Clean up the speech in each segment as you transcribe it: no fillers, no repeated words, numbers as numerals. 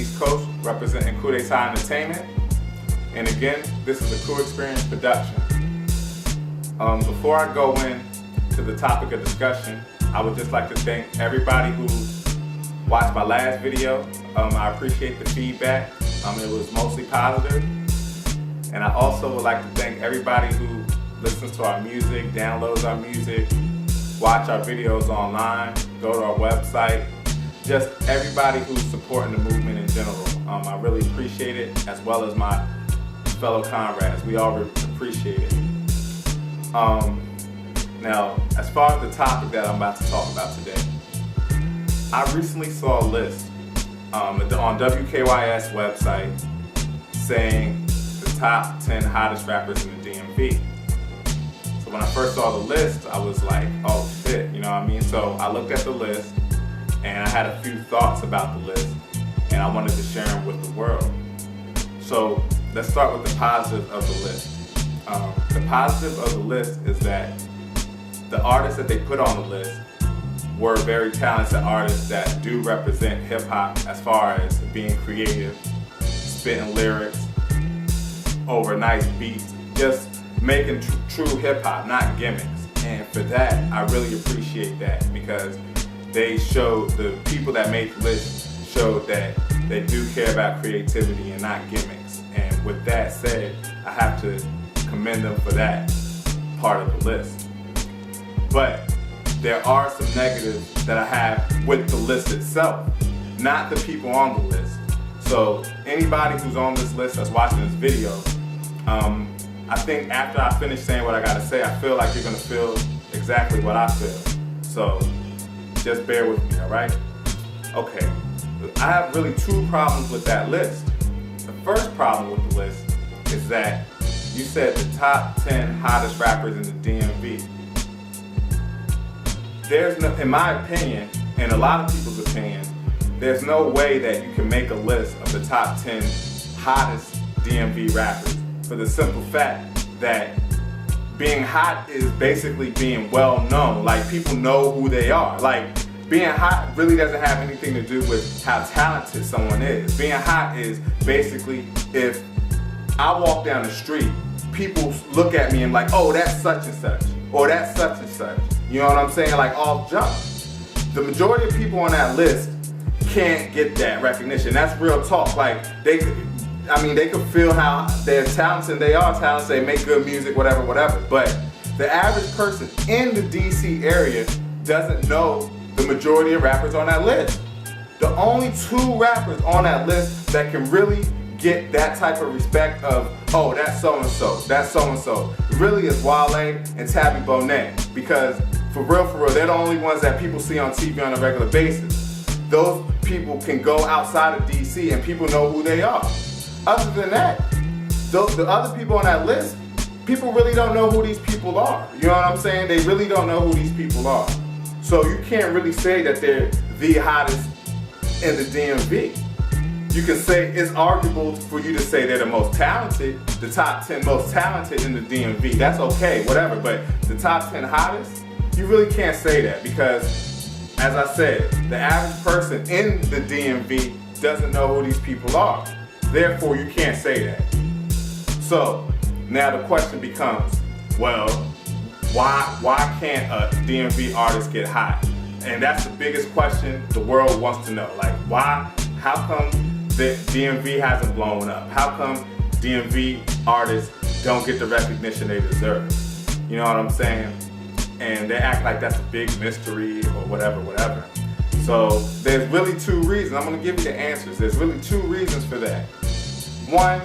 East Coast, representing Coup d'Etat Entertainment. And again, this is a Coup Experience production. Before I go into the topic of discussion, I would just like to thank everybody who watched my last video. I appreciate the feedback. It was mostly positive. And I also would like to thank everybody who listens to our music, downloads our music, watch our videos online, go to our website, just everybody who's supporting the movement in general. I really appreciate it, as well as my fellow comrades. We all appreciate it. Now, as far as the topic that I'm about to talk about today, I recently saw a list on WKYS website saying the top 10 hottest rappers in the DMV. So when I first saw the list, I was like, oh shit, you know what I mean? So I looked at the list and I had a few thoughts about the list and I wanted to share them with the world. So let's start with the positive of the list. The positive of the list is that the artists that they put on the list were very talented artists that do represent hip hop as far as being creative, spitting lyrics over nice beats, just making true hip hop, not gimmicks. And for that, I really appreciate that, because they showed, the people that made the list showed that they do care about creativity and not gimmicks. And with that said, I have to commend them for that part of the list. But there are some negatives that I have with the list itself, not the people on the list. So anybody who's on this list that's watching this video, I think after I finish saying what I gotta say, I feel like you're gonna feel exactly what I feel. So just bear with me, all right? Okay, I have really two problems with that list. The first problem with the list is that you said the top 10 hottest rappers in the DMV. There's no, in my opinion, and a lot of people's opinion, there's no way that you can make a list of the top 10 hottest DMV rappers, for the simple fact that being hot is basically being well known. Like, people know who they are. Like, being hot really doesn't have anything to do with how talented someone is. Being hot is basically, if I walk down the street, people look at me and like, oh, that's such and such, or that's such and such. You know what I'm saying? Like, off jump. The majority of people on that list can't get that recognition. That's real talk. Like, they could feel how they're talented, they are talented, they make good music, whatever, whatever. But the average person in the DC area doesn't know the majority of rappers on that list. The only two rappers on that list that can really get that type of respect of, oh, that's so-and-so, that's so-and-so, really is Wale and Tabby Bonet. Because for real, they're the only ones that people see on TV on a regular basis. Those people can go outside of DC and people know who they are. Other than that, the other people on that list, people really don't know who these people are. You know what I'm saying? They really don't know who these people are. So you can't really say that they're the hottest in the DMV. You can say it's arguable for you to say they're the most talented, the top 10 most talented in the DMV. That's okay, whatever. But the top 10 hottest, you really can't say that, because, as I said, the average person in the DMV doesn't know who these people are. Therefore, you can't say that. So now the question becomes, well, why can't a DMV artist get hot? And that's the biggest question the world wants to know. Like, how come the DMV hasn't blown up? How come DMV artists don't get the recognition they deserve? You know what I'm saying? And they act like that's a big mystery or whatever. So there's really two reasons. I'm gonna give you the answers. There's really two reasons for that. One,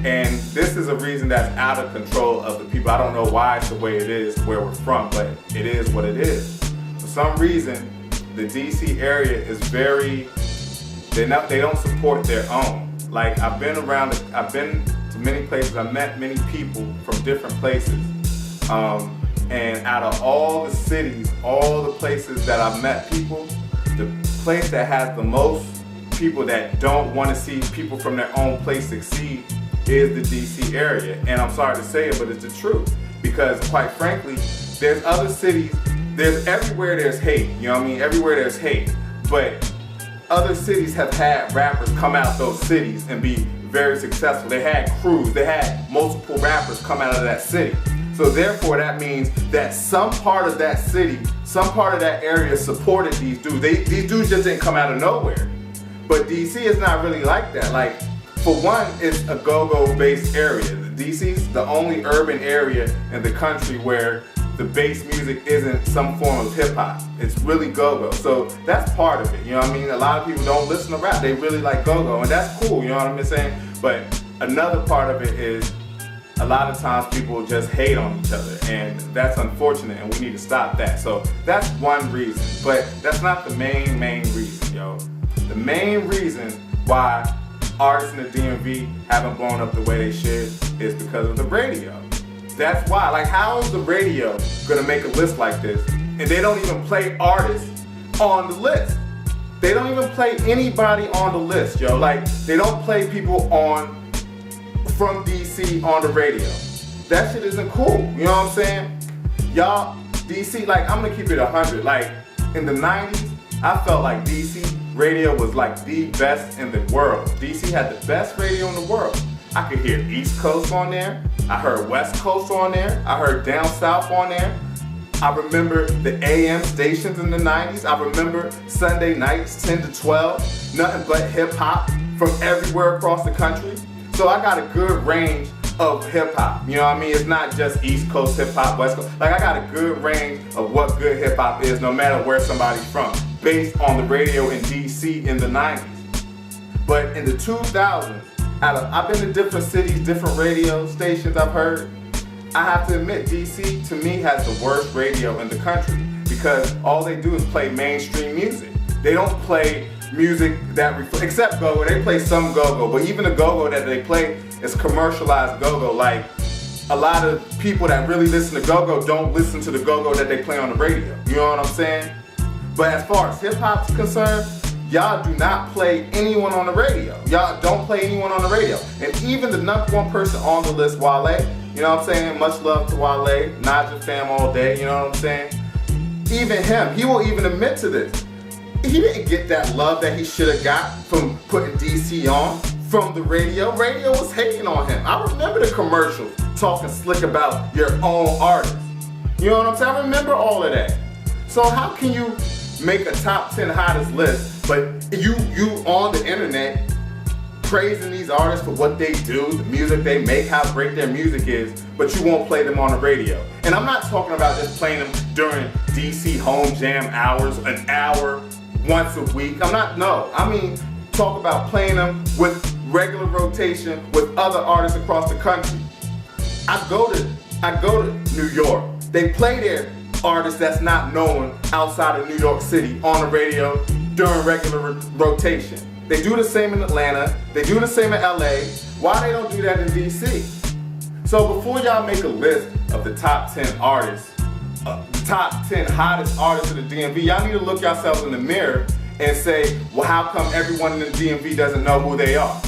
and this is a reason that's out of control of the people. I don't know why it's the way it is where we're from, but it is what it is. For some reason, the DC area is very, they don't support their own. Like, I've been to many places, I've met many people from different places. And out of all the cities, all the places that I've met people, the place that has the most people that don't want to see people from their own place succeed is the DC area. And I'm sorry to say it, but it's the truth. Because quite frankly, there's other cities, everywhere there's hate, you know what I mean? Everywhere there's hate. But other cities have had rappers come out those cities and be very successful. They had crews, they had multiple rappers come out of that city. So therefore that means that some part of that city, some part of that area supported these dudes. These dudes just didn't come out of nowhere. But DC is not really like that. Like, for one, it's a go-go based area. DC's the only urban area in the country where the bass music isn't some form of hip hop. It's really go-go. So that's part of it, you know what I mean? A lot of people don't listen to rap, they really like go-go, and that's cool, you know what I'm saying? But another part of it is a lot of times people just hate on each other, and that's unfortunate, and we need to stop that. So that's one reason, but that's not the main reason, yo. The main reason why artists in the DMV haven't blown up the way they should is because of the radio. That's why. Like, how is the radio gonna make a list like this and they don't even play artists on the list? They don't even play anybody on the list, yo. Like, they don't play people from DC on the radio. That shit isn't cool, you know what I'm saying? Y'all, DC, like, I'm gonna keep it 100. Like, in the 90s, I felt like DC radio was like the best in the world. DC had the best radio in the world. I could hear East Coast on there. I heard West Coast on there. I heard down south on there. I remember the AM stations in the 90s. I remember Sunday nights 10 to 12. Nothing but hip hop from everywhere across the country. So I got a good range of hip hop. You know what I mean? It's not just East Coast hip hop, West Coast. Like, I got a good range of what good hip hop is, no matter where somebody's from, based on the radio in DC in the 90s. But in the 2000s, I've been to different cities, different radio stations I've heard. I have to admit, DC to me has the worst radio in the country because all they do is play mainstream music. They don't play music that except go-go. They play some go-go, but even the go-go that they play is commercialized go-go. Like, a lot of people that really listen to go-go don't listen to the go-go that they play on the radio. You know what I'm saying? But as far as hip-hop's concerned, y'all do not play anyone on the radio. Y'all don't play anyone on the radio. And even the #1 person on the list, Wale, you know what I'm saying? Much love to Wale, Naja fam all day, you know what I'm saying? Even him, he will even admit to this. He didn't get that love that he should have got from putting DC on from the radio. Radio was hating on him. I remember the commercials talking slick about your own artist. You know what I'm saying? I remember all of that. So how can you make a top 10 hottest list, but you on the internet praising these artists for what they do, the music they make, how great their music is, but you won't play them on the radio? And I'm not talking about just playing them during DC home jam hours, an hour once a week. I mean talk about playing them with regular rotation with other artists across the country. I go to New York. They play their artists that's not known outside of New York City on the radio during regular rotation. They do the same in Atlanta. They do the same in LA. Why they don't do that in DC? So before y'all make a list of the top 10 artists, the top 10 hottest artists of the DMV, y'all need to look yourselves in the mirror and say, well, how come everyone in the DMV doesn't know who they are?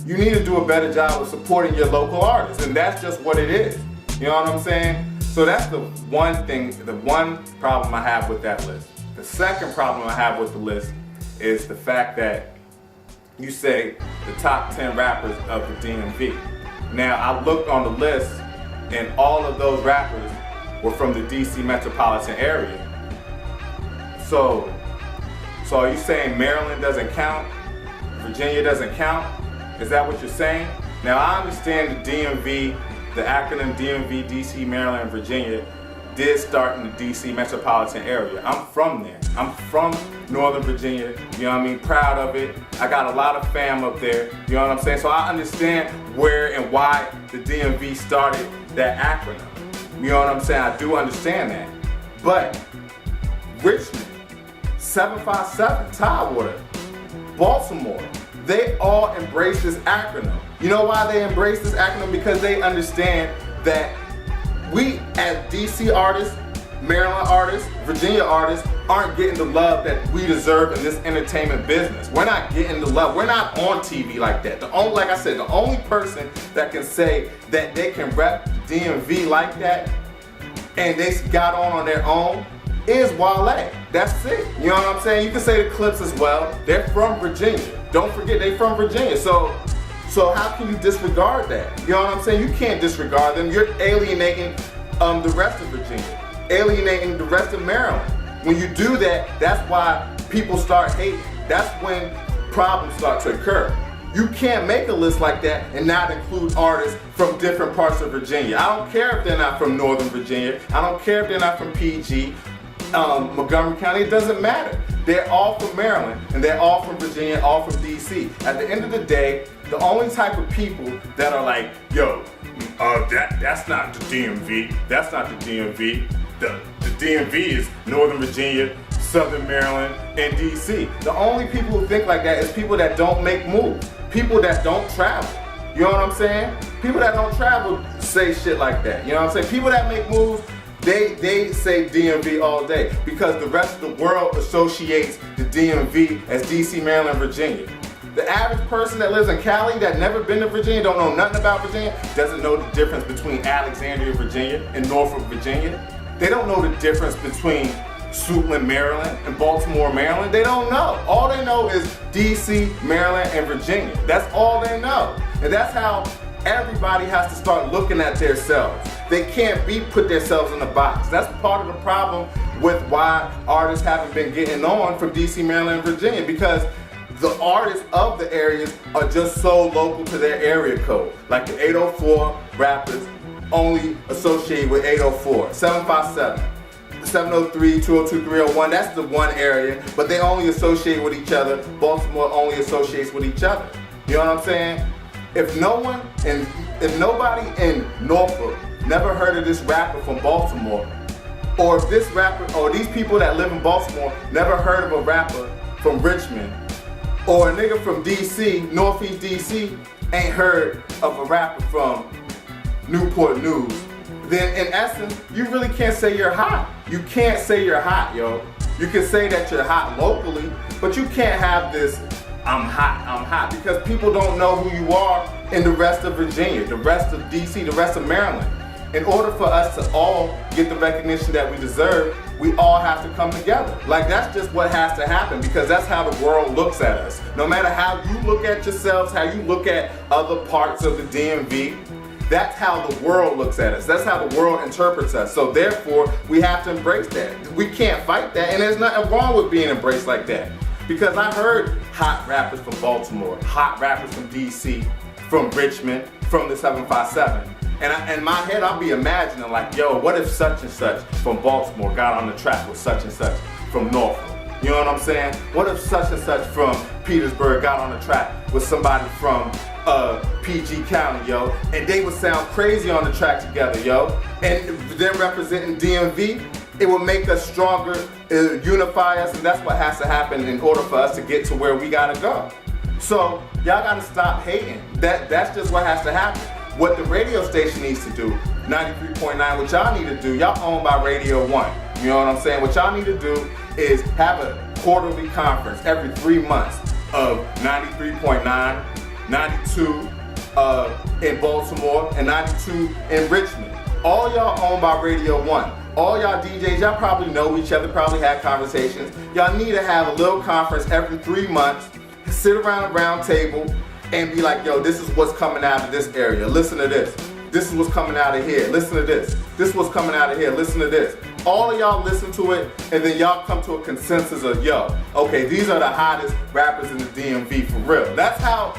You need to do a better job of supporting your local artists, and that's just what it is. You know what I'm saying? So that's the one thing, the one problem I have with that list. The second problem I have with the list is the fact that you say the top 10 rappers of the DMV. Now, I looked on the list and all of those rappers were from the DC metropolitan area. So are you saying Maryland doesn't count? Virginia doesn't count? Is that what you're saying? Now, I understand the DMV, the acronym DMV, DC, Maryland, and Virginia did start in the DC metropolitan area. I'm from there. I'm from Northern Virginia, you know what I mean? Proud of it. I got a lot of fam up there, you know what I'm saying? So I understand where and why the DMV started that acronym. You know what I'm saying? I do understand that. But Richmond, 757, Tidewater, Baltimore, they all embrace this acronym. You know why they embrace this acronym? Because they understand that we as DC artists, Maryland artists, Virginia artists aren't getting the love that we deserve in this entertainment business. We're not getting the love. We're not on TV like that. Like I said, the only person that can say that they can rep DMV like that and they got on their own is Wale. That's it. You know what I'm saying? You can say the Clips as well. They're from Virginia. Don't forget, they're from Virginia. So how can you disregard that? You know what I'm saying? You can't disregard them. You're alienating the rest of Virginia, alienating the rest of Maryland. When you do that, that's why people start hating. That's when problems start to occur. You can't make a list like that and not include artists from different parts of Virginia. I don't care if they're not from Northern Virginia. I don't care if they're not from PG, Montgomery County. It doesn't matter. They're all from Maryland, and they're all from Virginia, all from DC. At the end of the day, the only type of people that are like, yo, that's not the DMV. That's not the DMV. The DMV is Northern Virginia, Southern Maryland, and DC. The only people who think like that is people that don't make moves. People that don't travel. You know what I'm saying? People that don't travel say shit like that. You know what I'm saying? People that make moves, they say DMV all day because the rest of the world associates the DMV as DC, Maryland, Virginia. The average person that lives in Cali that never been to Virginia, don't know nothing about Virginia, doesn't know the difference between Alexandria, Virginia and Norfolk, Virginia. They don't know the difference between Suitland, Maryland and Baltimore, Maryland. They don't know. All they know is DC, Maryland, and Virginia. That's all they know. And that's how everybody has to start looking at themselves. They can't put themselves in a box. That's part of the problem with why artists haven't been getting on from DC, Maryland, and Virginia, because the artists of the areas are just so local to their area code. Like the 804 rappers only associate with 804, 757. 703, 202, 301, that's the one area, but they only associate with each other. Baltimore only associates with each other. You know what I'm saying? If nobody in Norfolk never heard of this rapper from Baltimore, or if this rapper, or these people that live in Baltimore never heard of a rapper from Richmond, or a nigga from DC, Northeast DC, ain't heard of a rapper from Newport News, then in essence, you really can't say you're hot. You can't say you're hot, yo. You can say that you're hot locally, but you can't have this, I'm hot, because people don't know who you are in the rest of Virginia, the rest of DC, the rest of Maryland. In order for us to all get the recognition that we deserve, we all have to come together. Like, that's just what has to happen, because that's how the world looks at us. No matter how you look at yourselves, how you look at other parts of the DMV, that's how the world looks at us. That's how the world interprets us. So therefore, we have to embrace that. We can't fight that, and there's nothing wrong with being embraced like that. Because I heard hot rappers from Baltimore, hot rappers from DC, from Richmond, from the 757. And in my head, I'll be imagining like, yo, what if such and such from Baltimore got on the track with such and such from Norfolk? You know what I'm saying? What if such and such from Petersburg got on the track with somebody from PG County, yo, and they would sound crazy on the track together, yo, and them representing DMV, it will make us stronger, unify us, and that's what has to happen in order for us to get to where we gotta go. So y'all gotta stop hating. That's just what has to happen. What the radio station needs to do, 93.9, what y'all need to do, y'all owned by Radio 1. You know what I'm saying? What y'all need to do is have a quarterly conference every 3 months of 93.9, 92 in Baltimore, and 92 in Richmond. All y'all owned by Radio 1. All y'all DJs, y'all probably know each other, probably had conversations. Y'all need to have a little conference every 3 months, sit around a round table, and be like, yo, this is what's coming out of this area. Listen to this. This is what's coming out of here. Listen to this. This is what's coming out of here. Listen to this. All of y'all listen to it, and then y'all come to a consensus of, yo, okay, these are the hottest rappers in the DMV for real. That's how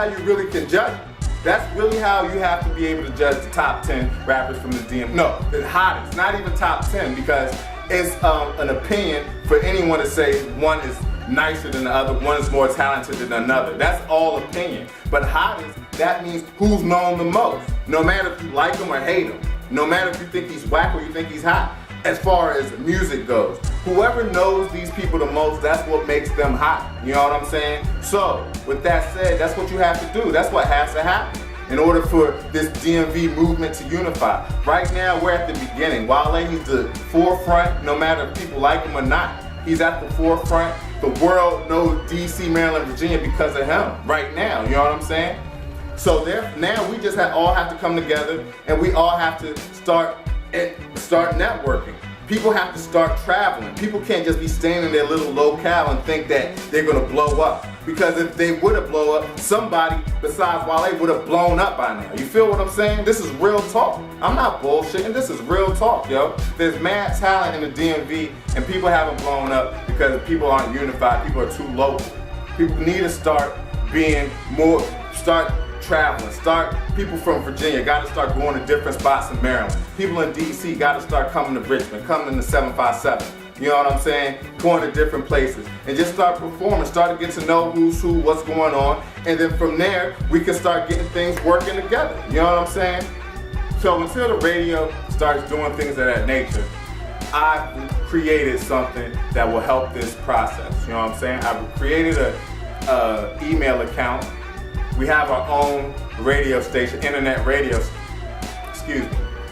you really can judge it. That's really how you have to be able to judge the top 10 rappers from the DMV. No, the hottest, not even top 10, because it's an opinion for anyone to say one is nicer than the other, one is more talented than another. That's all opinion. But hottest, that means who's known the most. No matter if you like him or hate him. No matter if you think he's whack or you think he's hot. As far as music goes, whoever knows these people the most, that's what makes them hot. You know what I'm saying? So, with that said, that's what you have to do. That's what has to happen in order for this DMV movement to unify. Right now, we're at the beginning. Wale, he's the forefront, no matter if people like him or not. He's at the forefront. The world knows DC, Maryland, Virginia because of him right now. You know what I'm saying? So now we just all have to come together, and we all have to start networking. People have to start traveling. People can't just be staying in their little locale and think that they're gonna blow up. Because if they would have blown up, somebody besides Wale would have blown up by now. You feel what I'm saying? This is real talk. I'm not bullshitting, this is real talk, yo. There's mad talent in the DMV and people haven't blown up because people aren't unified, people are too local. People need to start being more, start traveling. People from Virginia got to start going to different spots in Maryland. People in DC got to start coming to Richmond, coming to 757. You know what I'm saying? Going to different places and just start performing, start to get to know who's who, what's going on, and then from there we can start getting things working together. You know what I'm saying? So until the radio starts doing things of that nature, I've created something that will help this process. You know what I'm saying? I've created a email account. We have our own radio station,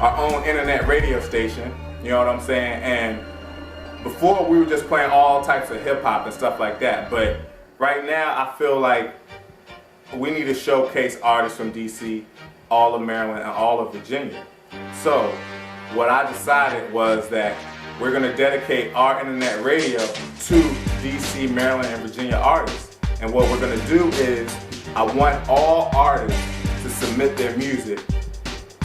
our own internet radio station, you know what I'm saying? And before we were just playing all types of hip hop and stuff like that, but right now I feel like we need to showcase artists from DC, all of Maryland, and all of Virginia. So what I decided was that we're gonna dedicate our internet radio to DC, Maryland, and Virginia artists. And what we're gonna do is, I want all artists to submit their music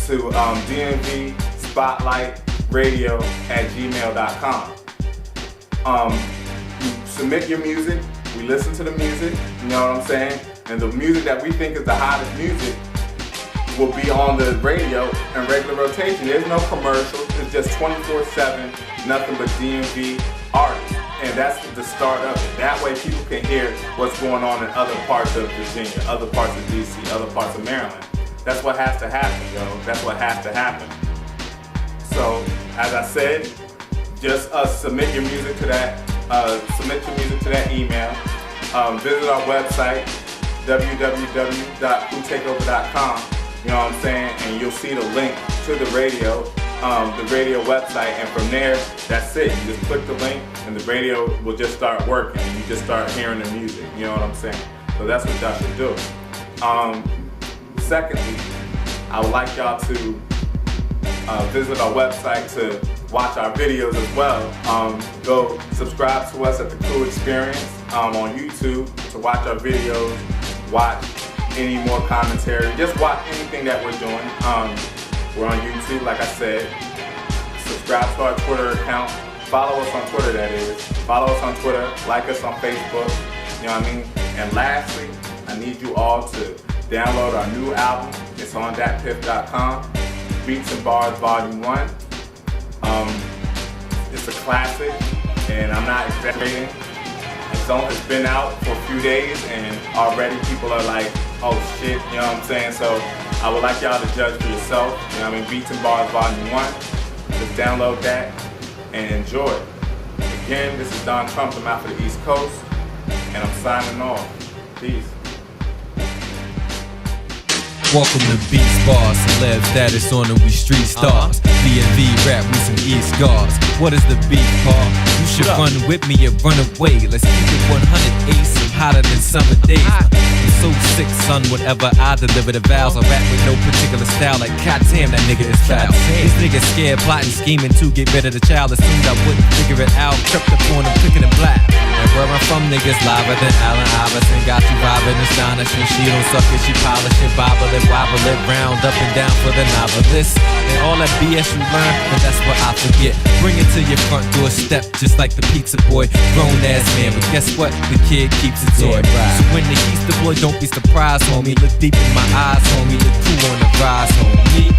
to DMV Spotlight Radio at gmail.com. You submit your music, we listen to the music, you know what I'm saying? And the music that we think is the hottest music will be on the radio in regular rotation. There's no commercials, it's just 24/7, nothing but DMV artists. And that's the start of it. That way people can hear what's going on in other parts of Virginia, other parts of DC, other parts of Maryland. That's what has to happen, yo. That's what has to happen. So, as I said, just submit your music to that. Email. Visit our website, www.whotakeover.com. You know what I'm saying? And you'll see the link to the radio website, and from there, that's it. You just click the link and the radio will just start working and you just start hearing the music, you know what I'm saying? So that's what y'all should do. Secondly, I would like y'all to visit our website to watch our videos as well. Go subscribe to us at The Cool Experience on YouTube to watch our videos, watch any more commentary, just watch anything that we're doing. We're on YouTube, like I said. Subscribe to our Twitter account. Follow us on Twitter, that is. Follow us on Twitter, like us on Facebook, you know what I mean? And lastly, I need you all to download our new album. It's on datpiff.com, Beats and Bars Volume 1. It's a classic, and I'm not exaggerating. It's been out for a few days, and already people are like, oh shit, you know what I'm saying? So I would like y'all to judge for yourself. You know what I mean? Beats and Bars Volume 1. Just download that and enjoy it. Again, this is Don Trump. I'm out for the East Coast, and I'm signing off. Peace. Welcome to Beats, Bars, celeb status on them, we street stars. DMV rap, we some East guards. What is the beat, Paul? You should run with me or run away. Let's keep it 100 ace, I'm hotter than summer days. I'm so sick, son, whatever I deliver the vows. I rap with no particular style, like goddamn, that nigga is foul. These niggas scared, plotting, scheming to get rid of the child. Assumed I wouldn't figure it out, crept up on them, picking it black. And where I'm from, niggas liver than Allen Iverson. Got you vibing, astonishing. She don't suck it, she polish it, bobble it, wobble it, round up and down for the novelist. And all that BS you learn, but that's what I forget. Bring it to your front doorstep, just like the pizza boy. Grown ass man, but guess what? The kid keeps a toy. So when the Easter boy, don't be surprised, homie. Look deep in my eyes, homie. Look cool on the rise, homie.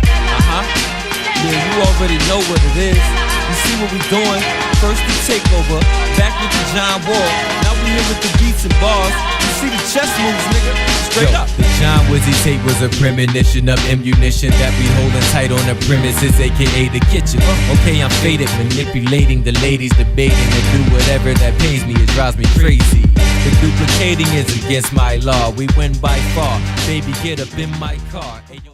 Yeah, you already know what it is. You see what we doing? First the takeover, back with the John Wall. Now we here with the beats and bars. You see the chess moves, nigga. Straight up. The John Wizzy tape was a premonition of ammunition that we holding tight on the premises, aka the kitchen. Okay, I'm faded, manipulating the ladies, debating to do whatever that pays me. It drives me crazy. The duplicating is against my law. We win by far. Baby, get up in my car. Hey, yo.